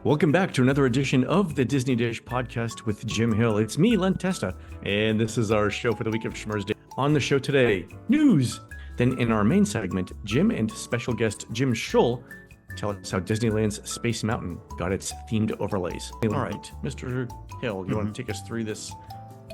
Welcome back to another edition of the Disney Dish podcast with Jim Hill. It's me, Len Testa, and this is our show for the week of Schmurz Day. On the show today, news. Then in our main segment, Jim and special guest Jim Shull tell us how Disneyland's Space Mountain got its themed overlays. All right, Mr. Hill, you want to take us through this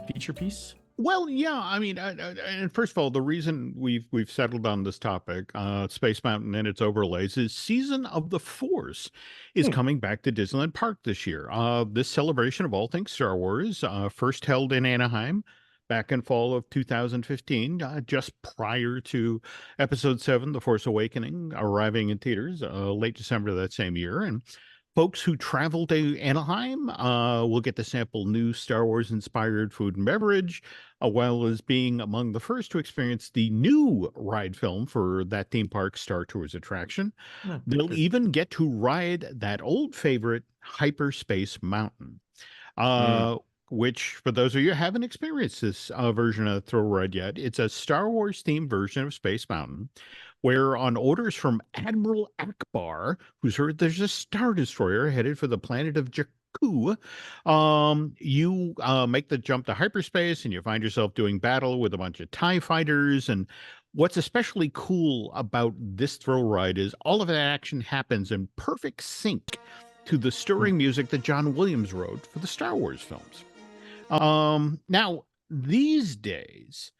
feature piece? Well, yeah, I mean, and first of all, the reason we've settled on this topic, Space Mountain and its overlays, is Season of the Force is coming back to Disneyland Park this year. This celebration of all things Star Wars, first held in Anaheim back in fall of 2015, just prior to Episode 7, The Force Awakening, arriving in theaters late December of that same year. And folks who travel to Anaheim will get to sample new Star Wars-inspired food and beverage, as well as being among the first to experience the new ride film for that theme park's Star Tours attraction. They'll even get to ride that old favorite, Hyperspace Mountain, which, for those of you who haven't experienced this version of the thrill ride yet, it's a Star Wars-themed version of Space Mountain, where on orders from Admiral Akbar, who's heard there's a Star Destroyer headed for the planet of Jakku, you make the jump to hyperspace and you find yourself doing battle with a bunch of TIE fighters. And what's especially cool about this thrill ride is all of that action happens in perfect sync to the stirring music that John Williams wrote for the Star Wars films. Now, these days,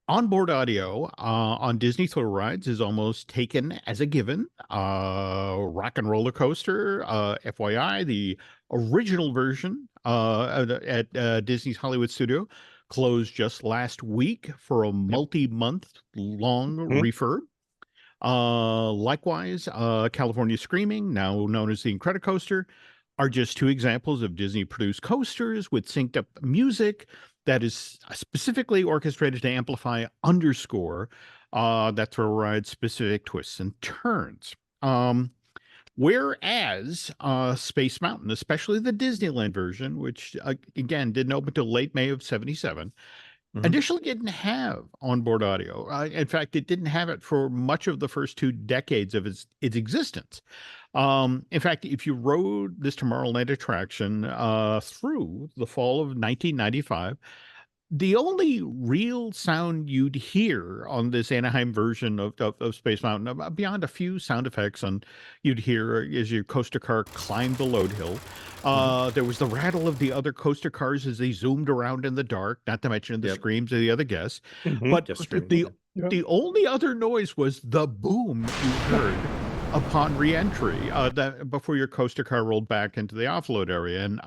onboard audio on Disney thrill rides is almost taken as a given. Rock and Roller Coaster, FYI, the original version at Disney's Hollywood Studio closed just last week for a multi-month long refurb. Likewise, California Screaming, now known as the Incredicoaster, are just two examples of Disney-produced coasters with synced-up music that is specifically orchestrated to amplify, underscore that thrill ride's specific twists and turns. Whereas Space Mountain, especially the Disneyland version, which again didn't open until late May of '77, initially didn't have onboard audio. In fact, it didn't have it for much of the first 2 decades of its existence. In fact, if you rode this Tomorrowland attraction through the fall of 1995, the only real sound you'd hear on this Anaheim version of Space Mountain, beyond a few sound effects you'd hear as your coaster car climbed the load hill, there was the rattle of the other coaster cars as they zoomed around in the dark, not to mention the screams of the other guests. But the only other noise was the boom you heard upon re-entry before your coaster car rolled back into the offload area. And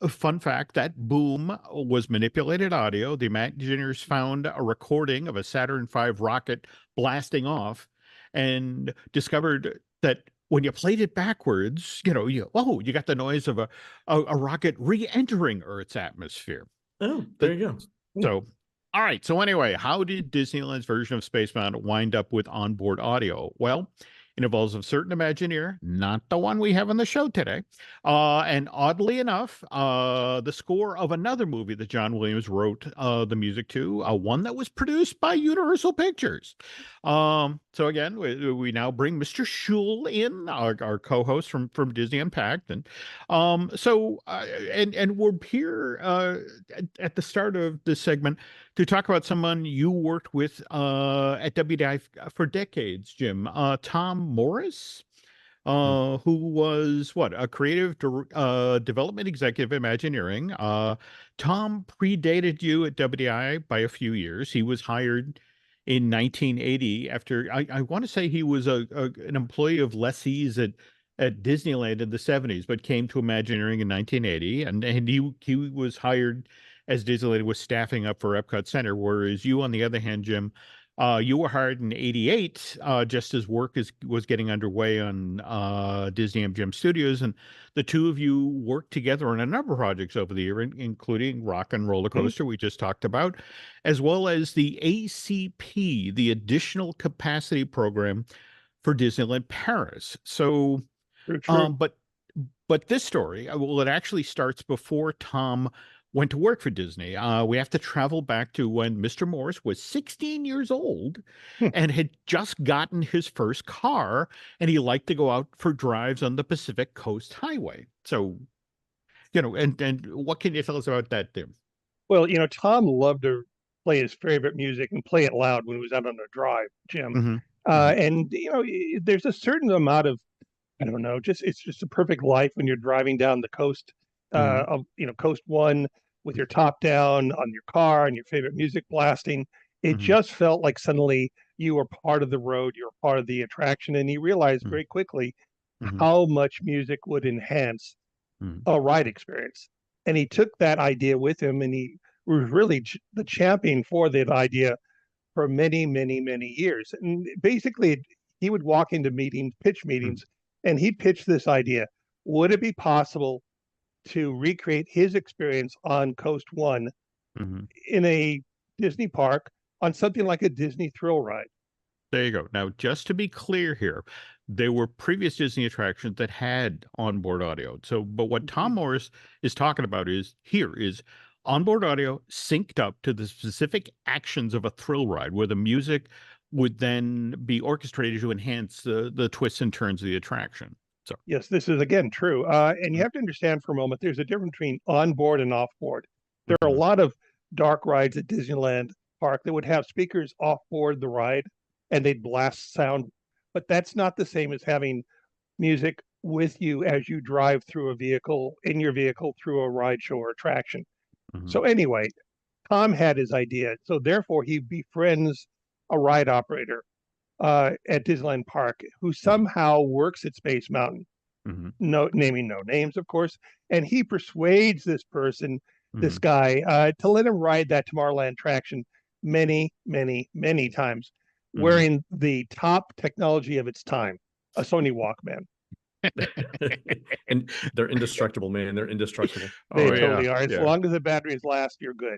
a fun fact, that boom was manipulated audio. The Imagineers found a recording of a Saturn V rocket blasting off and discovered that when you played it backwards, you got the noise of a rocket re-entering Earth's atmosphere. Oh, there you go. So, all right. So anyway, how did Disneyland's version of Space Mountain wind up with onboard audio? Well, it involves a certain Imagineer, not the one we have on the show today. And oddly enough, the score of another movie that John Williams wrote the music to, one that was produced by Universal Pictures. So again, we now bring Mr. Shull in, our co-host from Disney Unpacked. And and we're here at the start of this segment to talk about someone you worked with at WDI for decades, Jim. Tom Morris, who was a creative development executive at Imagineering. Tom predated you at WDI by a few years. He was hired in 1980 after, I want to say he was an employee of lessees at Disneyland in the 70s, but came to Imagineering in 1980, and he was hired as Disneyland was staffing up for Epcot Center, whereas you, on the other hand, Jim, you were hired in '88, just as work was getting underway on Disney MGM Studios, and the two of you worked together on a number of projects over the year, including Rock and Roller Coaster, we just talked about, as well as the ACP, the Additional Capacity Program for Disneyland Paris. So, but this story, well, it actually starts before Tom went to work for Disney. We have to travel back to when Mr. Morris was 16 years old and had just gotten his first car, and he liked to go out for drives on the Pacific Coast Highway. So, and what can you tell us about that, Tim? Well, Tom loved to play his favorite music and play it loud when he was out on a drive, Jim. Mm-hmm. And there's a certain amount of, I don't know, it's just a perfect life when you're driving down the coast of Coast One with your top down on your car and your favorite music blasting. It just felt like suddenly you were part of the road, you were part of the attraction, and he realized very quickly how much music would enhance a ride experience. And he took that idea with him, and he was really the champion for that idea for many, many, many years. And basically, he would walk into pitch meetings, and he'd pitch this idea. Would it be possible to recreate his experience on Coast One in a Disney park on something like a Disney thrill ride? There you go. Now, just to be clear here, there were previous Disney attractions that had onboard audio. So, but what Tom Morris is talking about is onboard audio synced up to the specific actions of a thrill ride, where the music would then be orchestrated to enhance the twists and turns of the attraction. So, yes, this is again true. And you have to understand for a moment, there's a difference between onboard and offboard. There are a lot of dark rides at Disneyland Park that would have speakers offboard the ride and they'd blast sound, but that's not the same as having music with you as you drive through in your vehicle through a ride show or attraction. So anyway, Tom had his idea. So therefore he befriends a ride operator at Disneyland Park who somehow works at Space Mountain, naming no names, of course. And he persuades this person, this guy, to let him ride that Tomorrowland attraction many, many, many times, wearing the top technology of its time, a Sony Walkman. And they're indestructible, man. They're indestructible. They totally are. As long as the batteries last, you're good.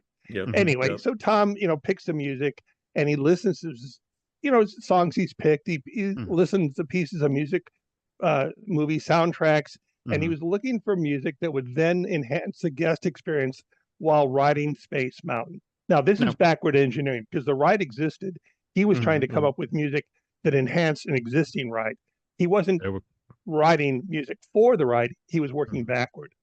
Anyway, so Tom, picks the music and he listens to, songs he's picked. He listens to pieces of music, movie soundtracks, and he was looking for music that would then enhance the guest experience while riding Space Mountain. Now, this is backward engineering because the ride existed. He was trying to come up with music that enhanced an existing ride. He wasn't writing music for the ride. He was working backward.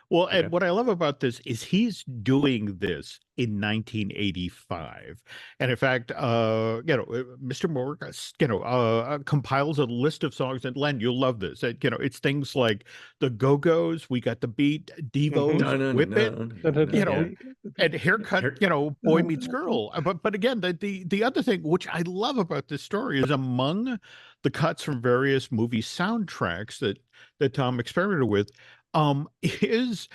Well, and what I love about this is he's doing this in 1985. And in fact, Mr. Morris, compiles a list of songs, and Len, you'll love this. It's things like the Go-Go's, We Got the Beat, Devo's, Whip It, and Haircut, Boy Meets Girl. But again, the other thing, which I love about this story, is among the cuts from various movie soundtracks that Tom experimented with, is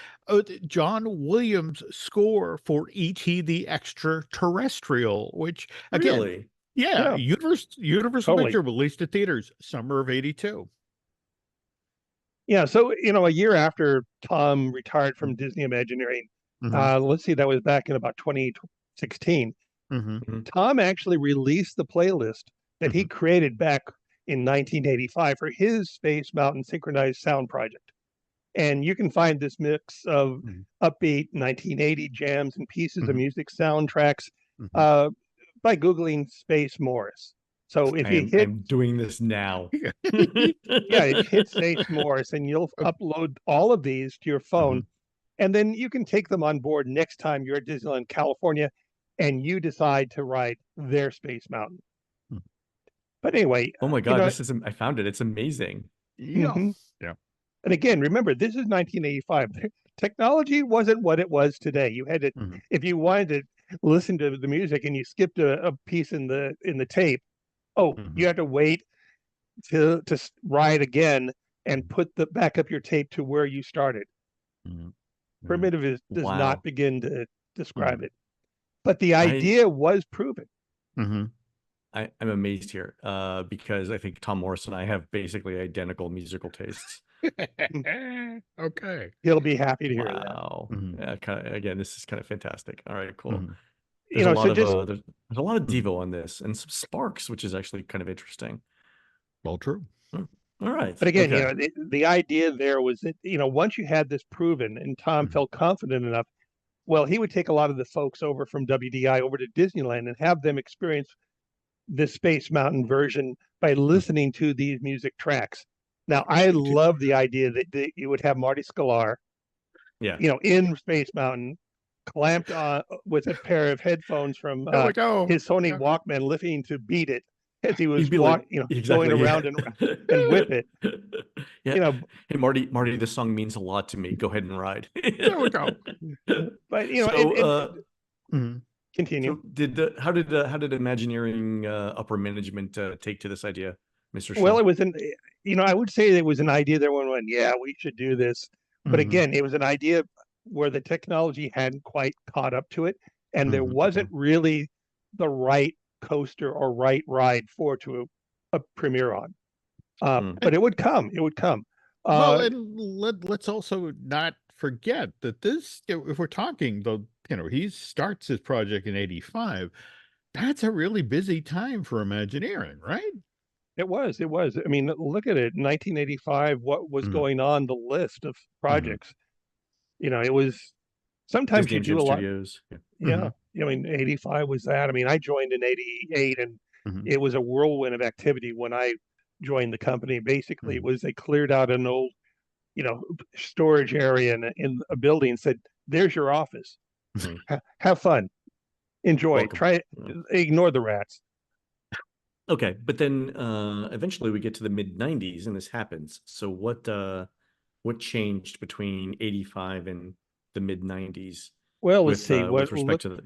John Williams' score for E.T. the Extraterrestrial, which again, Universal Picture released at theaters summer of '82. Yeah, so a year after Tom retired from Disney Imagineering, let's see, that was back in about 2016. Tom actually released the playlist that he created back in 1985 for his Space Mountain Synchronized Sound project. And you can find this mix of upbeat 1980 jams and pieces of music soundtracks by Googling Space Morris. So if I'm doing this now. Hit Space Morris and you'll upload all of these to your phone. And then you can take them on board next time you're at Disneyland, California, and you decide to ride their Space Mountain. But anyway. Oh my God, I found it. It's amazing. Yeah. And again, remember, this is 1985. Technology wasn't what it was today. You had to, if you wanted to listen to the music and you skipped a piece in the tape, you had to wait to ride again and put back up your tape to where you started. Primitive does not begin to describe it, but the idea was proven. I'm amazed here because I think Tom Morris and I have basically identical musical tastes. Okay, he'll be happy to hear that. Yeah, again, this is kind of fantastic. All right, cool. There's a lot of Devo on this and some Sparks, which is actually kind of interesting. Well, true. All right, but again, the idea there was that once you had this proven and Tom felt confident enough, Well, he would take a lot of the folks over from WDI over to Disneyland and have them experience the Space Mountain version by listening to these music tracks. Now, I love the idea that you would have Marty Sklar, Yeah. in Space Mountain, clamped on with a pair of headphones from There we go. his Sony Yeah. Walkman, listening to "Beat It" as he was He'd be like, going around and whip it. Yeah. Hey, Marty, this song means a lot to me. Go ahead and ride. There we go. But continue. So how did Imagineering upper management take to this idea, Mr. Shull? Well, it was I would say it was an idea that everyone went, yeah, we should do this. But again, it was an idea where the technology hadn't quite caught up to it, and there wasn't really the right coaster or right ride to a premiere on. But it would come. It would come. Well, and let's also not forget that this, if we're talking, he starts his project in '85. That's a really busy time for Imagineering, right? It was. I mean, look at it. 1985, what was going on the list of projects? It was sometimes Disney you do a lot. Studios. Yeah. I mean, 85 was that. I mean, I joined in 88 and it was a whirlwind of activity when I joined the company. Basically, it was they cleared out an old, storage area in a building and said, there's your office. Have fun. Enjoy. Welcome. Try it. Ignore the rats. Okay, but then eventually we get to the mid '90s and this happens. So what changed between '85 and the mid '90s? Well, let's see. With respect to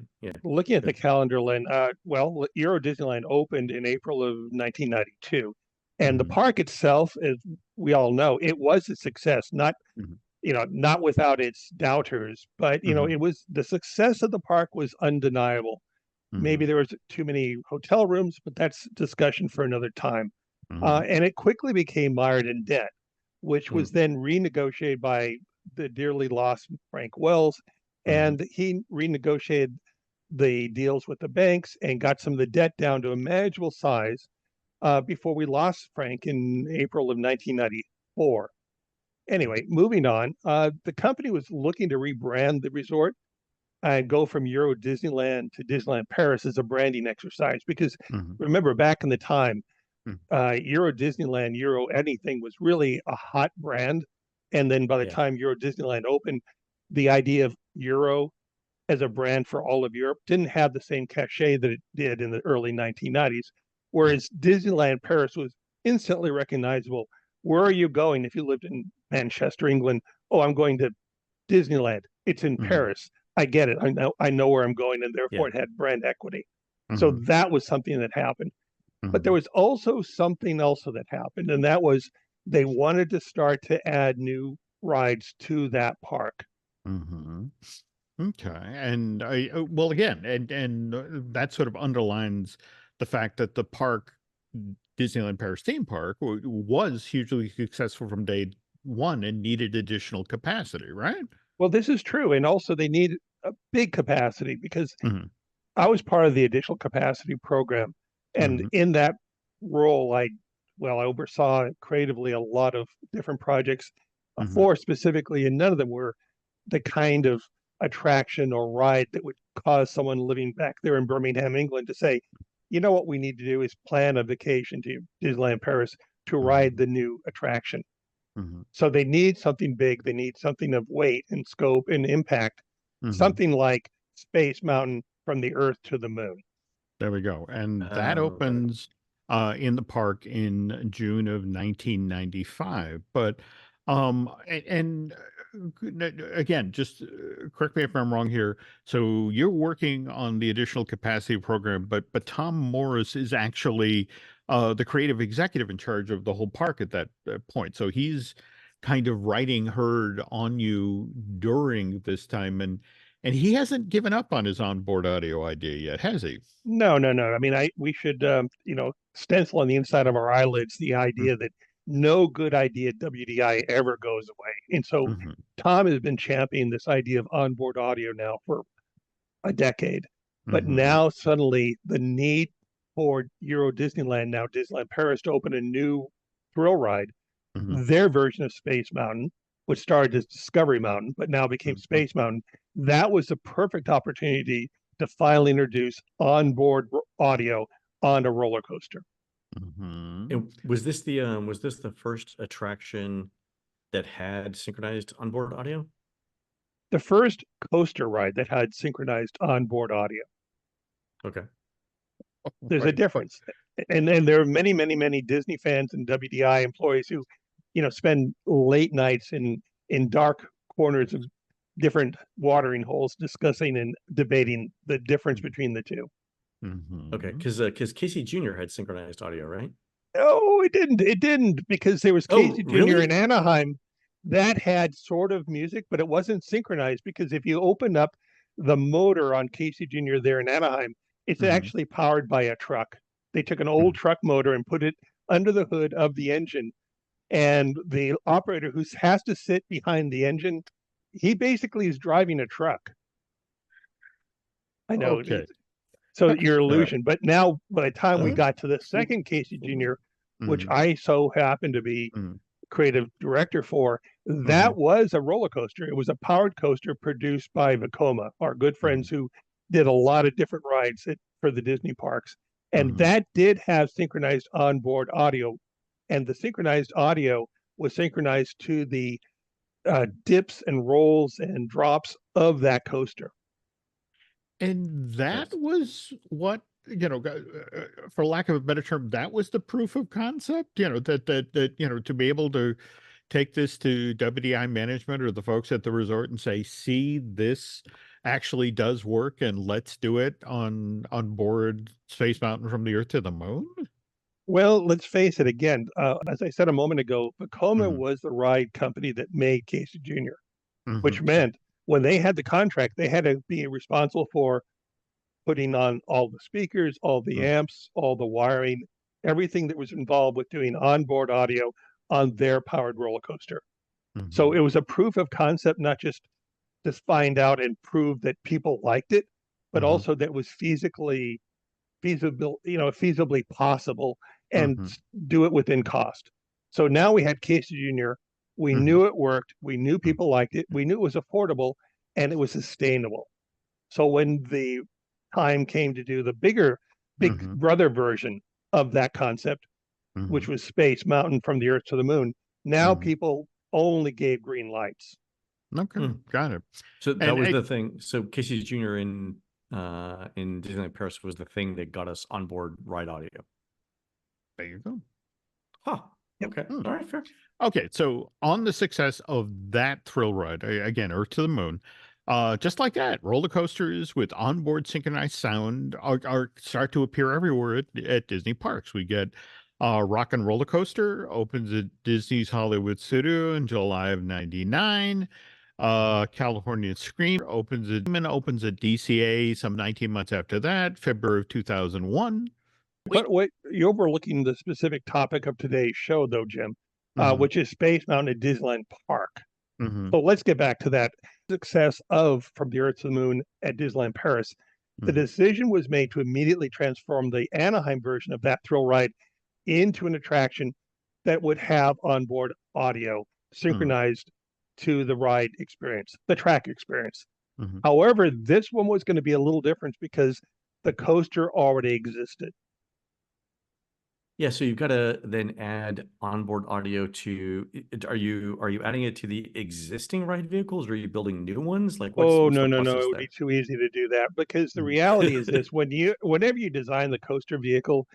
looking at the calendar, Lynn. Euro Disneyland opened in April of 1992, and the park itself, as we all know, it was a success. Not not without its doubters, but it was the success of the park was undeniable. Maybe there was too many hotel rooms, but that's discussion for another time. And it quickly became mired in debt, which was then renegotiated by the dearly lost Frank Wells. And he renegotiated the deals with the banks and got some of the debt down to a manageable size before we lost Frank in April of 1994. Anyway, moving on, the company was looking to rebrand the resort and go from Euro Disneyland to Disneyland Paris as a branding exercise. Because remember, back in the time, Euro Disneyland, Euro anything was really a hot brand. And then by the time Euro Disneyland opened, the idea of Euro as a brand for all of Europe didn't have the same cachet that it did in the early 1990s. Whereas Disneyland Paris was instantly recognizable. Where are you going if you lived in Manchester, England? Oh, I'm going to Disneyland. It's in Paris. I get it. I know where I'm going, and therefore it had brand equity. So that was something that happened. But there was also something else that happened, and that was they wanted to start to add new rides to that park. Okay, and again, and that sort of underlines the fact that the park, Disneyland Paris theme park, was hugely successful from day one and needed additional capacity, right? Well, this is true, and also they need a big capacity because I was part of the additional capacity program, and in that role, I oversaw creatively a lot of different projects, four specifically, and none of them were the kind of attraction or ride that would cause someone living back there in Birmingham, England, to say, you know what we need to do is plan a vacation to Disneyland Paris to ride the new attraction. So they need something big. They need something of weight and scope and impact, something like Space Mountain from the Earth to the Moon. There we go. And that opens in the park in June of 1995. But and again, just correct me if I'm wrong here. So you're working on the additional capacity program, but Tom Morris is actually the creative executive in charge of the whole park at that point. So he's kind of riding herd on you during this time, and he hasn't given up on his onboard audio idea yet, has he? No. I mean, we should stencil on the inside of our eyelids the idea that no good idea at WDI ever goes away. And so Tom has been championing this idea of onboard audio now for a decade. But now suddenly the need for Euro Disneyland, now Disneyland Paris, to open a new thrill ride, their version of Space Mountain, which started as Discovery Mountain, but now became Mhm. Space Mountain. That was the perfect opportunity to finally introduce onboard audio on a roller coaster. Mhm. And was this the first attraction that had synchronized onboard audio? The first coaster ride that had synchronized onboard audio. Okay. There's a Right. difference. And there are many Disney fans and WDI employees who, spend late nights in dark corners of different watering holes discussing and debating the difference between the two. Okay, Mhm. because Casey Jr. had synchronized audio, right? No, it didn't. It didn't, because there was Oh, Casey Jr. in really? Anaheim that had sort of music, but it wasn't synchronized, because if you open up the motor on Casey Jr. there in Anaheim, it's Mhm. actually powered by a truck. They took an old Mhm. truck motor and put it under the hood of the engine, and the operator who has to sit behind the engine, he basically is driving a truck. I know. Okay. So your All right. illusion. But now, by the time we Uh, got to the second Casey Jr., which mhm. I so happened to be Mhm. creative director for, that Mhm. was a roller coaster. It was a powered coaster produced by Vekoma, our good Mhm. friends who did a lot of different rides for the Disney parks. And Mhm. that did have synchronized onboard audio. And the synchronized audio was synchronized to the dips and rolls and drops of that coaster. And that Nice. was what, for lack of a better term, that was the proof of concept, to be able to take this to WDI management or the folks at the resort and say, see, this actually does work, and let's do it on board Space Mountain from the Earth to the Moon. Well, let's face it again. As I said a moment ago, Vekoma Mhm. was the ride company that made Casey Jr., which Mhm. meant when they had the contract, they had to be responsible for putting on all the speakers, all the Mhm. amps, all the wiring, everything that was involved with doing onboard audio on their powered roller coaster. So Mhm. it was a proof of concept, not just to find out and prove that people liked it, but Mhm. also that it was feasibly possible, and Mhm. do it within cost. So now we had Casey Jr. We Mhm. knew it worked. We knew Mhm. people liked it. We knew it was affordable, and it was sustainable. So when the time came to do the big Mhm. brother version of that concept, which Mhm. was Space Mountain from the Earth to the Moon, now Mhm. people only gave green lights. Okay, Hmm. got it. So that And was the thing. So Casey Jr. In Disneyland Paris was the thing that got us onboard ride audio. there you go. Huh. Yep. Okay. Hmm. All right. Fair. Okay, so on the success of that thrill ride, again, Earth to the Moon, just like that, roller coasters with onboard synchronized sound are start to appear everywhere at Disney parks. We get Rock and Roller Coaster opens at Disney's Hollywood Studio in July of '99. California Scream opens at DCA some 19 months after that, February of 2001. But what you're overlooking the specific topic of today's show, though, Jim, Hmm. which is Space Mountain at Disneyland Park. Hmm. So let's get back to that success of From the Earth to the Moon at Disneyland Paris. The Hmm. decision was made to immediately transform the Anaheim version of that thrill ride into an attraction that would have onboard audio Hmm. synchronized to the ride experience, the track experience. Hmm. However, this one was going to be a little different because the coaster already existed. Yeah. So you've got to then add onboard audio to. Are you adding it to the existing ride vehicles, or are you building new ones? Like Oh, what's no, the no, no. It process would be there? too easy to do that, because the reality is Mm-hmm. this: whenever you design the coaster vehicle,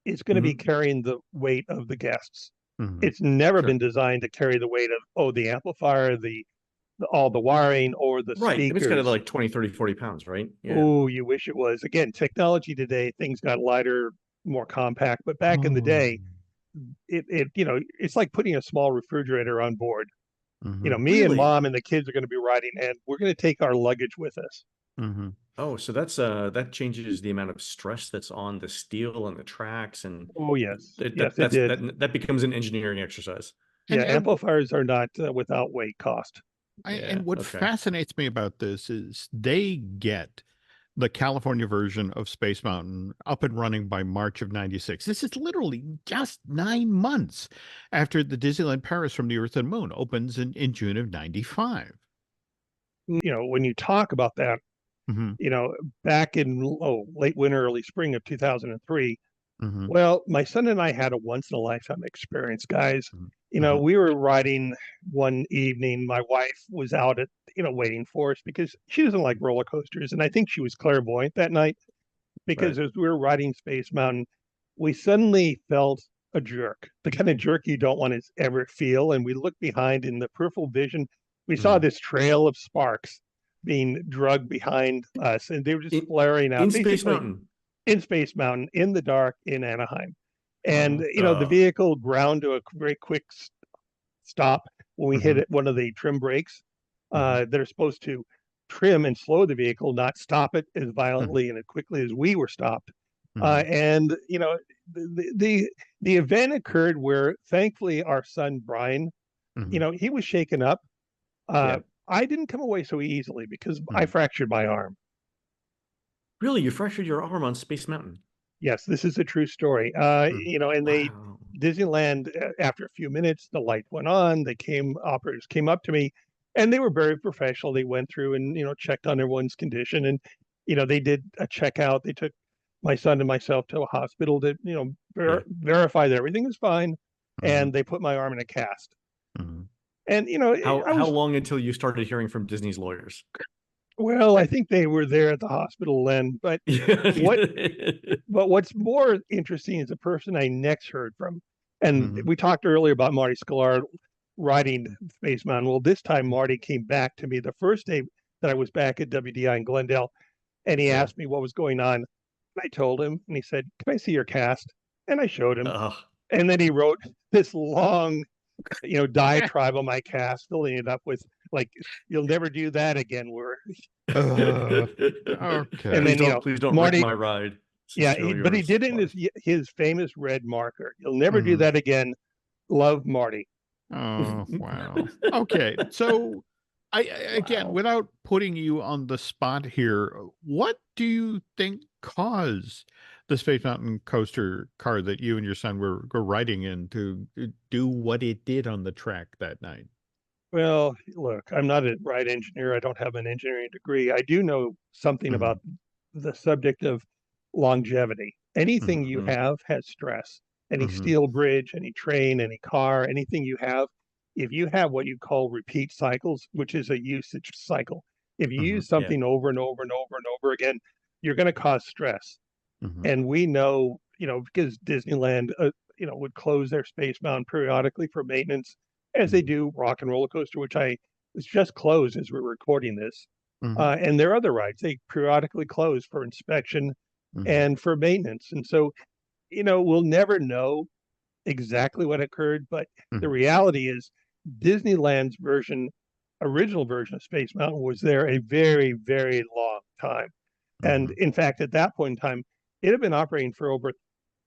it's going to be carrying the weight of the guests. Hmm. It's never Sure. been designed to carry the weight of, the amplifier, all the wiring, or the Right. I mean, it's got to speakers. like 20, 30, 40 pounds, right? Yeah. Oh, you wish it was. Again, technology today, things got lighter, more compact, but back in the Oh. day, it's like putting a small refrigerator on board. Mhm. Me and Really? mom and the kids are going to be riding, and we're going to take our luggage with us. Mhm. Oh, so that changes the amount of stress that's on the steel and the tracks, and Oh, yes. that Yes, that it that's did. that becomes an engineering exercise. Yeah, And amplifiers are not without weight cost. Yeah. and what Okay. fascinates me about this is they get the California version of Space Mountain up and running by March of 96. This is literally just 9 months after the Disneyland Paris from the Earth and Moon opens in June of 95. When you talk about that, back in late winter, early spring of 2003, well, my son and I had a once in a lifetime experience, guys. We were riding one evening. My wife was out at, waiting for us because she doesn't like roller coasters. And I think she was clairvoyant that night because as we were riding Space Mountain, we suddenly felt a jerk, the kind of jerk you don't want to ever feel. And we looked behind in the peripheral vision. We saw this trail of sparks being drugged behind us, and they were just flaring out. In Space Mountain. In Space Mountain, in the dark, in Anaheim. And, the vehicle ground to a very quick stop when we hit one of the trim brakes that are supposed to trim and slow the vehicle, not stop it as violently and as quickly as we were stopped. And, the event occurred where, thankfully, our son, Brian, he was shaken up. I didn't come away so easily because I fractured my arm. Really? You fractured your arm on Space Mountain? Yes, this is a true story. And Disneyland, after a few minutes, the light went on. Operators came up to me, and they were very professional. They went through and, checked on everyone's condition. And, they did a checkout. They took my son and myself to a hospital to, verify that everything was fine. And they put my arm in a cast. And, how long until you started hearing from Disney's lawyers? Well, I think they were there at the hospital then, but what's more interesting is the person I next heard from. And we talked earlier about Marty Sklar riding Space Mountain. Well, this time Marty came back to me the first day that I was back at WDI in Glendale, and he asked me what was going on. And I told him, and he said, "Can I see your cast?" And I showed him. And then he wrote this long diatribe on my cast, filling it up with like, "You'll never do that again." Okay. And then please don't Marty, wreck my ride. But he did it in his famous red marker. "You'll never do that again. Love, Marty." Oh, wow. Okay. So again, without putting you on the spot here, what do you think caused the Space Mountain coaster car that you and your son were riding in to do what it did on the track that night? Well, look, I'm not a ride engineer. I don't have an engineering degree. I do know something about the subject of longevity. Anything you have has stress. Any steel bridge, any train, any car, anything you have, if you have what you call repeat cycles, which is a usage cycle, if you use something over and over and over and over again, you're going to cause stress. And we know, because Disneyland, would close their Space Mountain periodically for maintenance, as they do Rock and Roller Coaster, which was just closed as we're recording this. And their other rides, they periodically close for inspection and for maintenance. And so, we'll never know exactly what occurred, but the reality is Disneyland's original version of Space Mountain was there a very, very long time. And in fact, at that point in time, it had been operating for over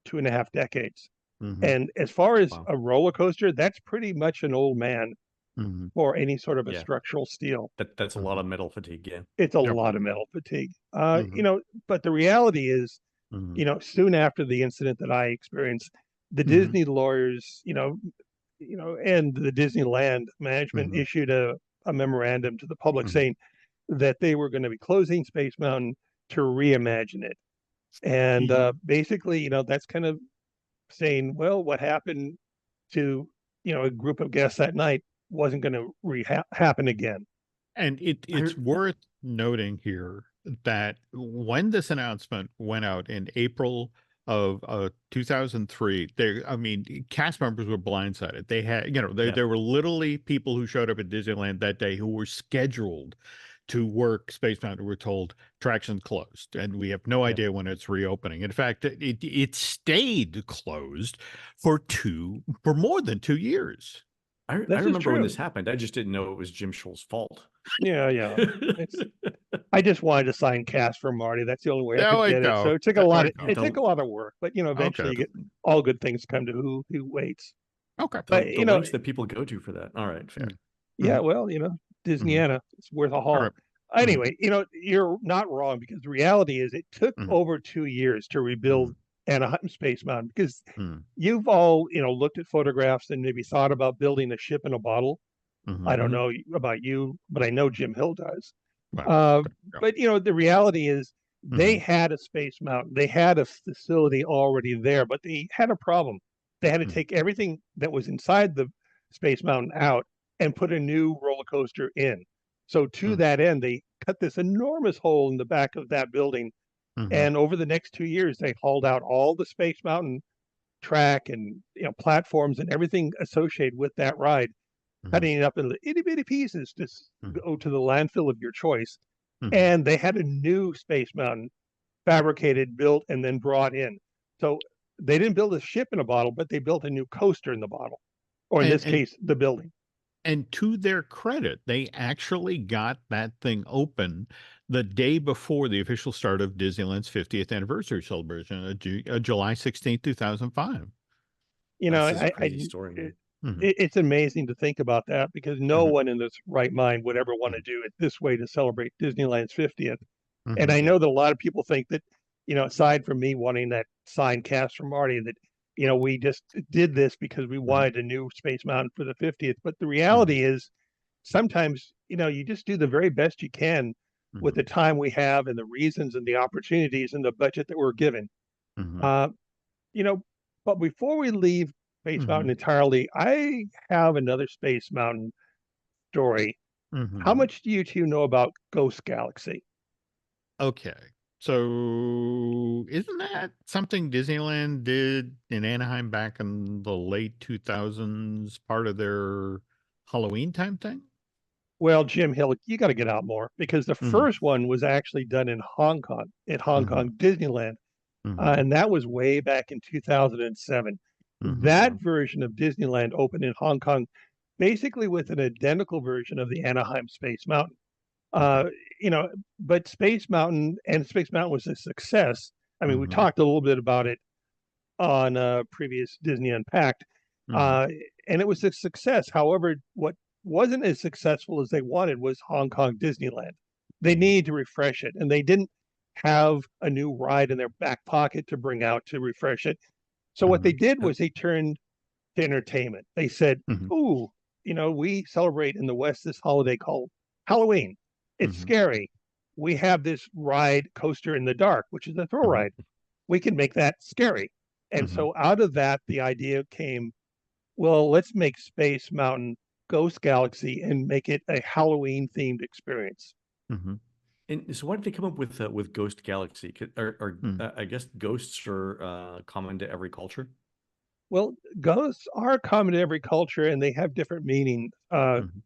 2.5 decades. And as far as a roller coaster, that's pretty much an old man for any sort of a structural steel. That's a lot of metal fatigue. Yeah, it's a lot of metal fatigue. But the reality is, soon after the incident that I experienced, the Disney lawyers, and the Disneyland management issued a memorandum to the public saying that they were going to be closing Space Mountain to reimagine it. And basically, that's kind of saying, well, what happened to, a group of guests that night wasn't going to happen again. And it's worth noting here that when this announcement went out in April of 2003, cast members were blindsided. They had, there were literally people who showed up at Disneyland that day who were scheduled to work Space Mountain. We're told attractions closed, and we have no idea when it's reopening. In fact, it stayed closed for more than 2 years. I remember when this happened. I just didn't know it was Jim Shull's fault. Yeah. I just wanted to sign cast for Marty. That's the only way I could get it. So it took a lot of work, but eventually you get all good things come to who waits. Okay. But the lengths that people go to for that. All right, fair. Yeah, well, Disneyana, it's worth a haul. Anyway, you're not wrong, because the reality is it took Mhm. over 2 years to rebuild Anaheim Space Mountain, because Mhm. you've all, looked at photographs and maybe thought about building a ship in a bottle. I don't Mhm. know about you, but I know Jim Hill does. Well, Uh, yeah. but the reality is they Mhm. had a Space Mountain. They had a facility already there, but they had a problem. They had to Mhm. take everything that was inside the Space Mountain out and put a new roller coaster in. So to Mhm. that end, they cut this enormous hole in the back of that building. Mhm. And over the next 2 years, they hauled out all the Space Mountain track and platforms and everything associated with that ride, Mhm. cutting it up into itty bitty pieces to Mhm. go to the landfill of your choice. Mhm. And they had a new Space Mountain fabricated, built, and then brought in. So they didn't build a ship in a bottle, but they built a new coaster in the bottle, or in And this case, the building. to their credit, they actually got that thing open the day before the official start of Disneyland's 50th anniversary celebration, July 16th, 2005. That's just a I crazy story, man. Mhm. it's amazing to think about that, because no Mhm. one in this right mind would ever want to Mhm. do it this way to celebrate Disneyland's 50th. And Mhm. I Yeah. know that a lot of people think that, aside from me wanting that signed cast from Marty, that, we just did this because we Mhm. wanted a new Space Mountain for the 50th. But the Mhm. reality is sometimes, you just do the very best you can with Mhm. the time we have and the reasons and the opportunities and the budget that we're given. Mhm. Uh, you know, but before we leave Space Mountain Mhm. entirely, I have another Space Mountain story. How Mhm. much do you two know about Ghost Galaxy? Okay. So isn't that something Disneyland did in Anaheim back in the late 2000s, part of their Halloween time thing? Well, Jim Hill, you got to get out more, because the Mhm. first one was actually done in Hong Kong, at Hong Mhm. Kong Disneyland, Mhm. and that was way back in 2007. Mhm. That Wow. version of Disneyland opened in Hong Kong, basically with an identical version of the Anaheim Space Mountain. Mhm. Uh, you know, but Space Mountain was a success. I mean, we Mhm. talked a little bit about it on previous Disney Unpacked, Mhm. uh, and it was a success. However, what wasn't as successful as they wanted was Hong Kong Disneyland. They Mhm. needed to refresh it, and they didn't have a new ride in their back pocket to bring out to refresh it. So what they Mhm. did Yep. was they turned to entertainment. They said, Mhm. "Ooh, we celebrate in the West this holiday called Halloween. It's Mhm. scary. We have this ride coaster in the dark, which is a thrill Mhm. ride. We can make that scary." And Mhm. so out of that, the idea came, well, let's make Space Mountain Ghost Galaxy and make it a Halloween themed experience. Mhm. And so, why did they come up with Ghost Galaxy? Mhm. I guess ghosts are common to every culture. Well, ghosts are common in every culture, and they have different meaning. Mhm.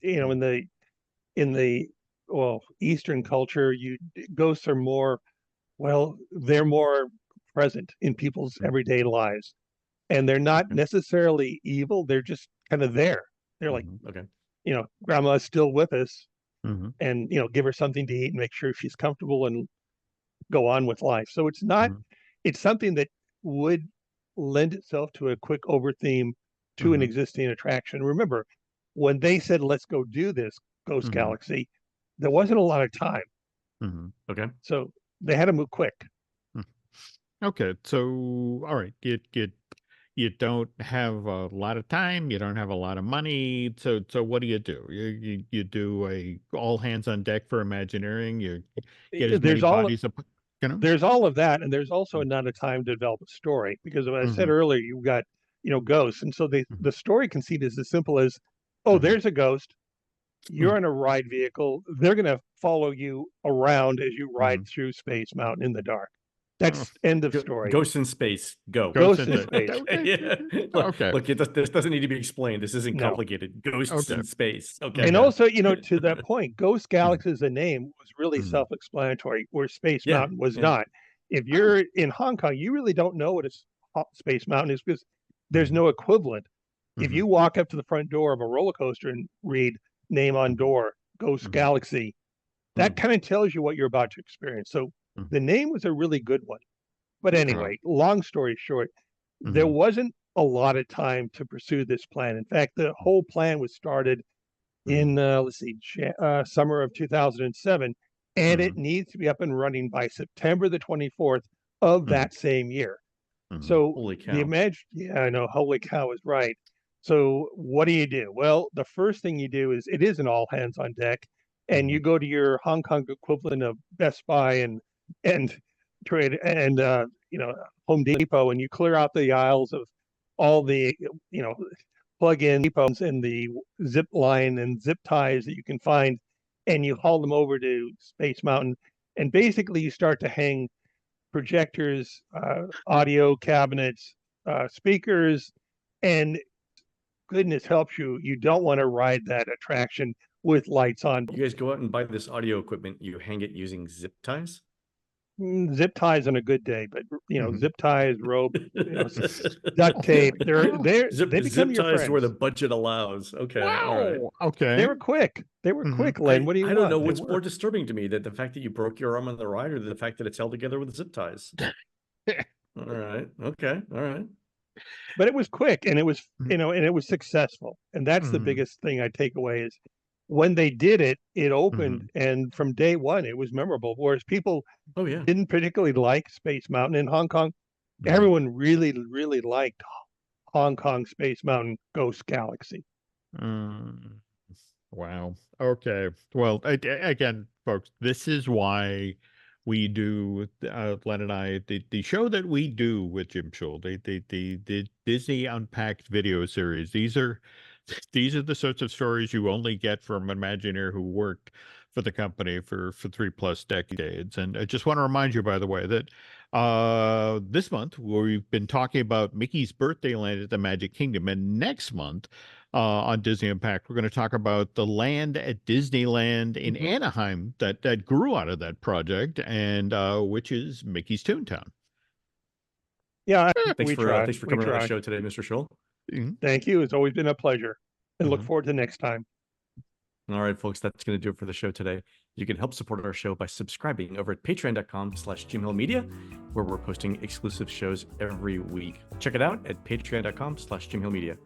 In the well, Eastern culture, you ghosts are more, well, they're more present in people's Mhm. everyday lives, and they're not Okay. necessarily evil. They're just kind of there. They're like, Mhm. Okay. grandma's still with us, Mhm. and give her something to eat and make sure she's comfortable and go on with life. So it's something that would lend itself to a quick over theme to an Mhm. existing attraction. Remember, when they said, let's go do this Ghost Mhm. Galaxy, there wasn't a lot of time. Mhm. Okay. So they had to move quick. Mhm. Okay. So, all right. You don't have a lot of time. You don't have a lot of money. So what do? You do a all hands on deck for Imagineering. You get as many There's all bodies up, you know? there's all of that, and there's also not a time to develop a story, because as I said Mhm. earlier, you've got ghosts, and so Mhm. the story conceit is as simple as, oh, Mhm. there's a ghost. You're Mhm. in a ride vehicle. They're going to follow you around as you ride Mhm. through Space Mountain in the dark. Oh, That's end of story. Ghosts in space. Go. ghosts Ghosts in in the space. Okay. Yeah. okay. This doesn't need to be explained. This isn't No. complicated. Ghosts Okay. in space. Okay, And Mhm. got it. also, to that point, Ghost Mhm. Galaxy as a name was really Mhm. self-explanatory, where Space Yeah. Mountain was Yeah. not. If Oh. you're in Hong Kong, you really don't know what a Space Mountain is, because there's Mhm. no equivalent. If Mhm. you walk up to the front door of a roller coaster and read name on Mhm. door, Ghost Mhm. Galaxy, that Mhm. kind of tells you what you're about to experience. So Mhm. the name was a really good one. But Okay. anyway, long story short, there Mhm. wasn't a lot of time to pursue this plan. In fact, the whole plan was started Mhm. in, let's see, summer of 2007. and it needs to be up and running by September the 24th of that same year. So Holy cow. yeah, I know, holy cow is right. So what do? Well, the first thing you do is, it is an all hands on deck, and you go to your Hong Kong equivalent of Best Buy and trade and Home Depot, and you clear out the aisles of all the plug-in depots and the zip line and zip ties that you can find, and you haul them over to Space Mountain, and basically you start to hang projectors, audio cabinets, speakers, and goodness helps you, you don't want to ride that attraction with lights on. You guys go out and buy this audio equipment, you hang it using zip ties? Zip ties on a good day, but zip ties, rope, duct tape, they become your friends. Where the budget allows. Okay. Wow. All right. Okay. They were quick, Len. What do you I want? don't know what's more disturbing to me, that the fact that you broke your arm on the ride, or the fact that it's held together with zip ties. All right. Okay. All right. But it was quick, and it was and it was successful, and that's the biggest thing I take away is when they did it, it opened, and from day one, it was memorable. Whereas people didn't particularly like Space Mountain in Hong Kong, everyone really, really liked Hong Kong Space Mountain Ghost Galaxy. Wow. Okay. Well, again, folks, this is why we do, Len and I, the show that we do with Jim Shull, the Disney Unpacked video series. These are the sorts of stories you only get from an Imagineer who worked for the company for 3+ decades. And I just want to remind you, by the way, that this month we've been talking about Mickey's birthday land at the Magic Kingdom, and next month on Disney Impact, we're going to talk about the land at Disneyland in Anaheim that grew out of that project, and which is Mickey's Toontown. Yeah, thanks for coming on the show today, Mr. Shull. Thank you. It's always been a pleasure, and look forward to next time. All right, folks, that's going to do it for the show today. You can help support our show by subscribing over at patreon.com/JimHillMedia, where we're posting exclusive shows every week. Check it out at patreon.com/JimHillMedia.